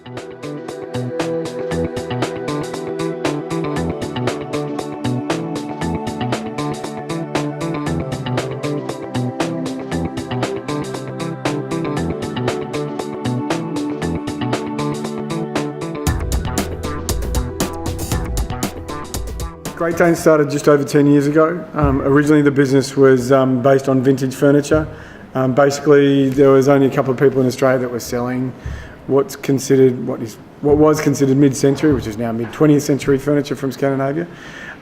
Great Dane started just over 10 years ago. Originally the business was based on vintage furniture. Basically there was only a couple of people in Australia that were selling what was considered mid-century, which is now mid-20th century furniture from Scandinavia.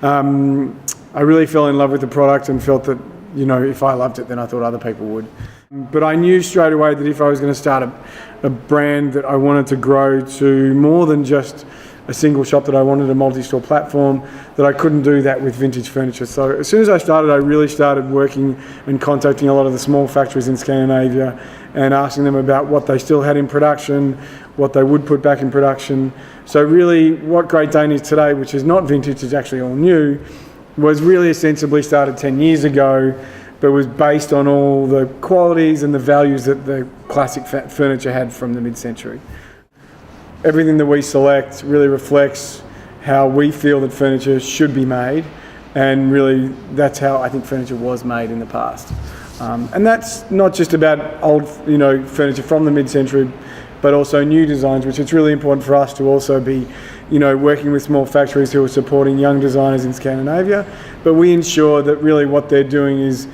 I really fell in love with the product and felt that, you know, if I loved it then I thought other people would. But I knew straight away that if I was going to start a brand that I wanted to grow to more than just a single shop, that I wanted a multi-store platform, that I couldn't do that with vintage furniture. So as soon as I started, I really started working and contacting a lot of the small factories in Scandinavia and asking them about what they still had in production, what they would put back in production. So really what Great Dane is today, which is not vintage, it's actually all new, was really ostensibly started 10 years ago, but was based on all the qualities and the values that the classic furniture had from the mid-century. Everything that we select really reflects how we feel that furniture should be made, and really that's how I think furniture was made in the past. And that's not just about old, furniture from the mid-century, but also new designs, which it's really important for us to also be, working with small factories who are supporting young designers in Scandinavia. But we ensure that really what they're doing is,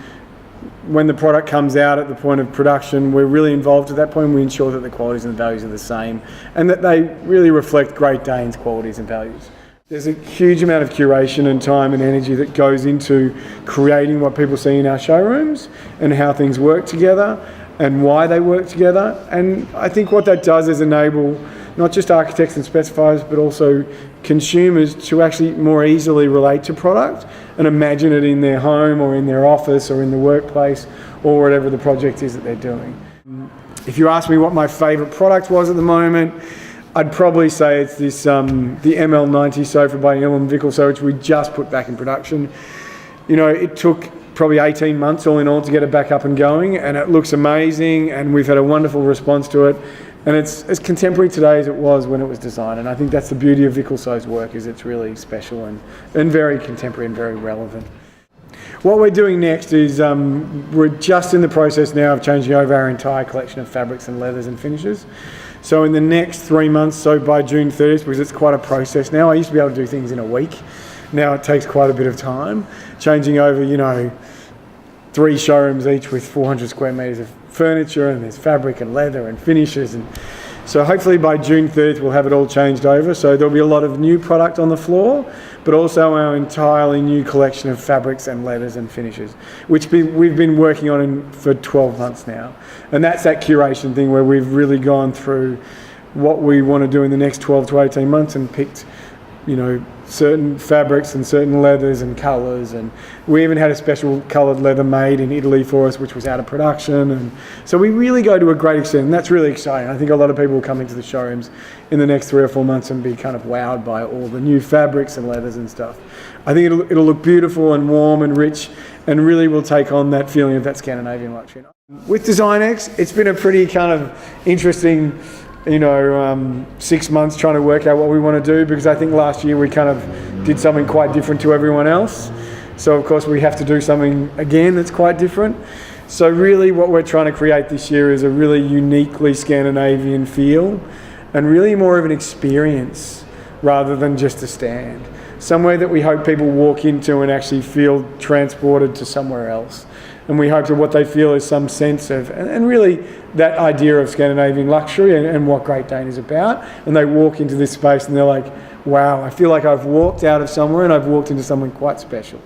when the product comes out at the point of production, we're really involved at that point. We ensure that the qualities and the values are the same and that they really reflect Great Dane's qualities and values. There's a huge amount of curation and time and energy that goes into creating what people see in our showrooms and how things work together and why they work together. And I think what that does is enable not just architects and specifiers, but also consumers to actually more easily relate to product and imagine it in their home or in their office or in the workplace or whatever the project is that they're doing. If you ask me what my favourite product was at the moment, I'd probably say it's this the ML90 sofa by Ilham Vickelso, which we just put back in production. It took probably 18 months all in all to get it back up and going, and it looks amazing, and we've had a wonderful response to it. And it's as contemporary today as it was when it was designed. And I think that's the beauty of Vickelso's work, is it's really special and very contemporary and very relevant. What we're doing next is we're just in the process now of changing over our entire collection of fabrics and leathers and finishes. So in the next 3 months, so by June 30th, because it's quite a process now. I used to be able to do things in a week. Now it takes quite a bit of time. Changing over, 3 showrooms each with 400 square metres of furniture, and there's fabric and leather and finishes, and so hopefully by June 30th we'll have it all changed over. So there'll be a lot of new product on the floor, but also our entirely new collection of fabrics and leathers and finishes, which we've been working on for 12 months now. And that's that curation thing where we've really gone through what we want to do in the next 12 to 18 months and picked, certain fabrics and certain leathers and colours, and we even had a special coloured leather made in Italy for us, which was out of production. And so we really go to a great extent, and that's really exciting. I think a lot of people will come into the showrooms in the next 3 or 4 months and be kind of wowed by all the new fabrics and leathers and stuff. I think it'll look beautiful and warm and rich, and really will take on that feeling of that Scandinavian luxury. With designEX, it's been a pretty kind of interesting 6 months trying to work out what we want to do, because I think last year we kind of did something quite different to everyone else. So of course we have to do something again that's quite different. So really what we're trying to create this year is a really uniquely Scandinavian feel, and really more of an experience rather than just a stand. Somewhere that we hope people walk into and actually feel transported to somewhere else. And we hope that what they feel is some sense of, and really that idea of Scandinavian luxury and what Great Dane is about. And they walk into this space and they're like, wow, I feel like I've walked out of somewhere and I've walked into something quite special.